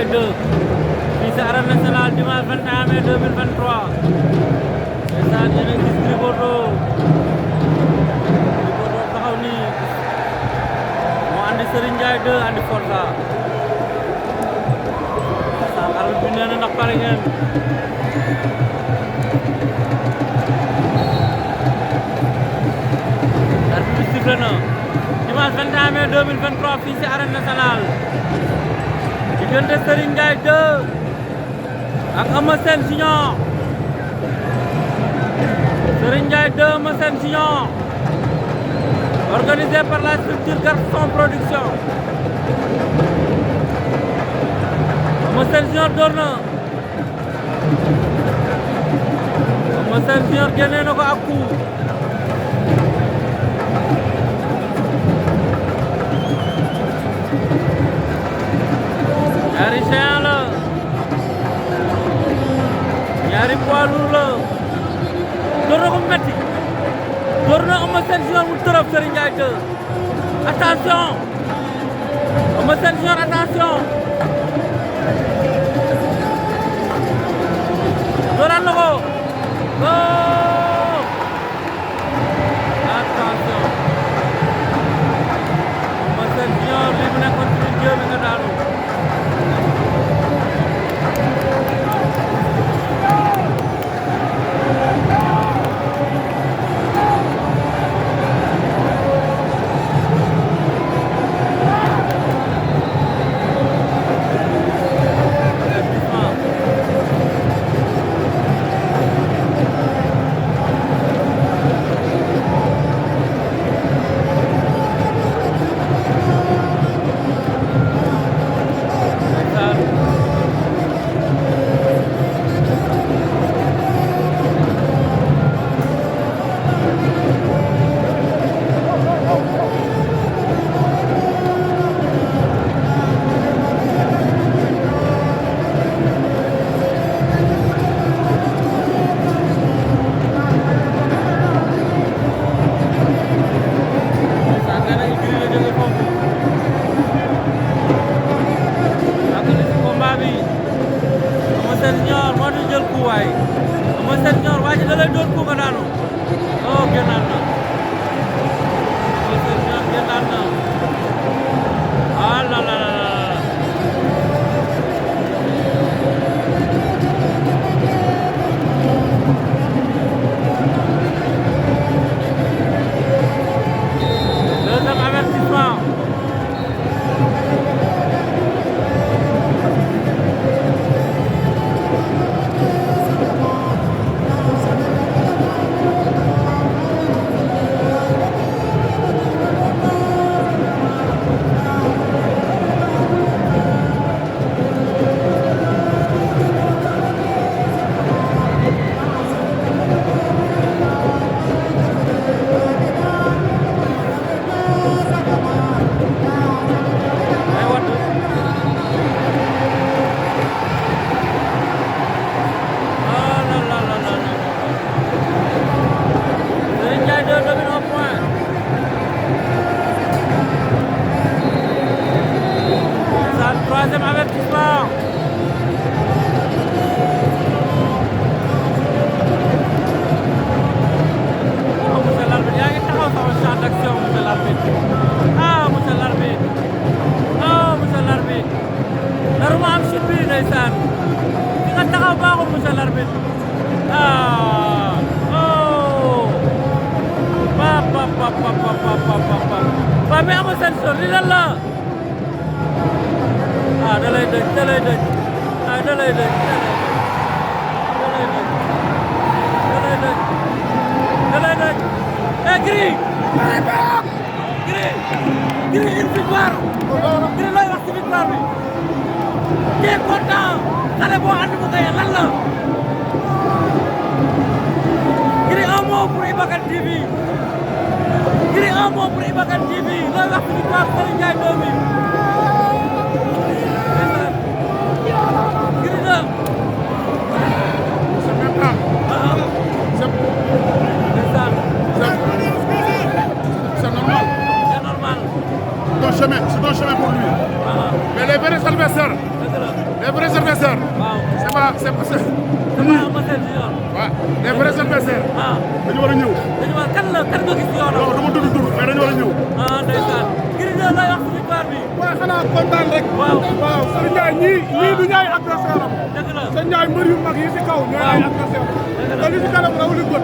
Ndiaye 2 fii ci Arène Nationale dimanche 21 mai 2023 ndeysaan yéen a gis Gris Bordeaux taxaw nii moo andi Serigne Ndiaye 2 andi Forza ndeysaan arbitre bi nee na ndax pare ngeen arbitre bi sifflé na dimanche 21 mai 2023 fii ci Arène Nationale diggante Serigne Ndiaye 2 ak Eumeu Sène Junior Serigne Ndiaye 2 Eumeu Sène Junior organisé par la structure Gaston Production. Eumeu Sène Junior door na Eumeu Sène Junior génne na ko ak coup ñaari géant la ñaari poids lourd la door na ko metti door na Eumeu Sène Junior mu tërëf Serigne Ndiaye 2 attention Eumeu Sène Junior attention dooran na ko attention Eumeu Sène Junior li mu nekkoon ci géew bi nga daanu Eumeu Sène Junior waa ji da lay doon ku nga daanu oh génnaat na Eumeu Sène Junior génnaat na ah la la la deuxième avertissement troisième avertissement monsieur l'arbitre yaa ngi taxaw sama champ d'action monsieur l'arbitre monsieur l'arbitre monsieur l'arbitre naruma am chute bi ndeysaan fi nga taxaw baaxul monsieur l'arbitre mais Eumeu Sène Junior li lan la da lay dëj da lay dëj da lay dëj Gris une victoire Gris looy wax ci victoire bi t'es content xale boo ànd mu gaye lan la Gris un mot pour Iba Kane TV Gris un mot pour Iba Kane TV looy wax ci victoire Serigne Ndiaye 2 bi Gris la c'est maintenant c'est normal C'est un chemin pour lui. Mais les vrais adversaires, adversaires. waaw c'est pas c'est pas. c'est pas Eumeu Sène junior. waaw les vrais adversaires. ah dañu war a ñëw. dañu war kan nga gis yoonam. non dama tudd tur mais dañu war a ñëw. ah ndeysaan. Gris 2 lay wax ci victoire bi. waaye xanaa kontaan rek. waaw waaw Serigne Ndiaye ñii du ñaay adversaire am. dëgg la Serigne Ndiaye mbër yu mag yi si kaw ñooy ay adversaire am. te li si kanam raw li bët.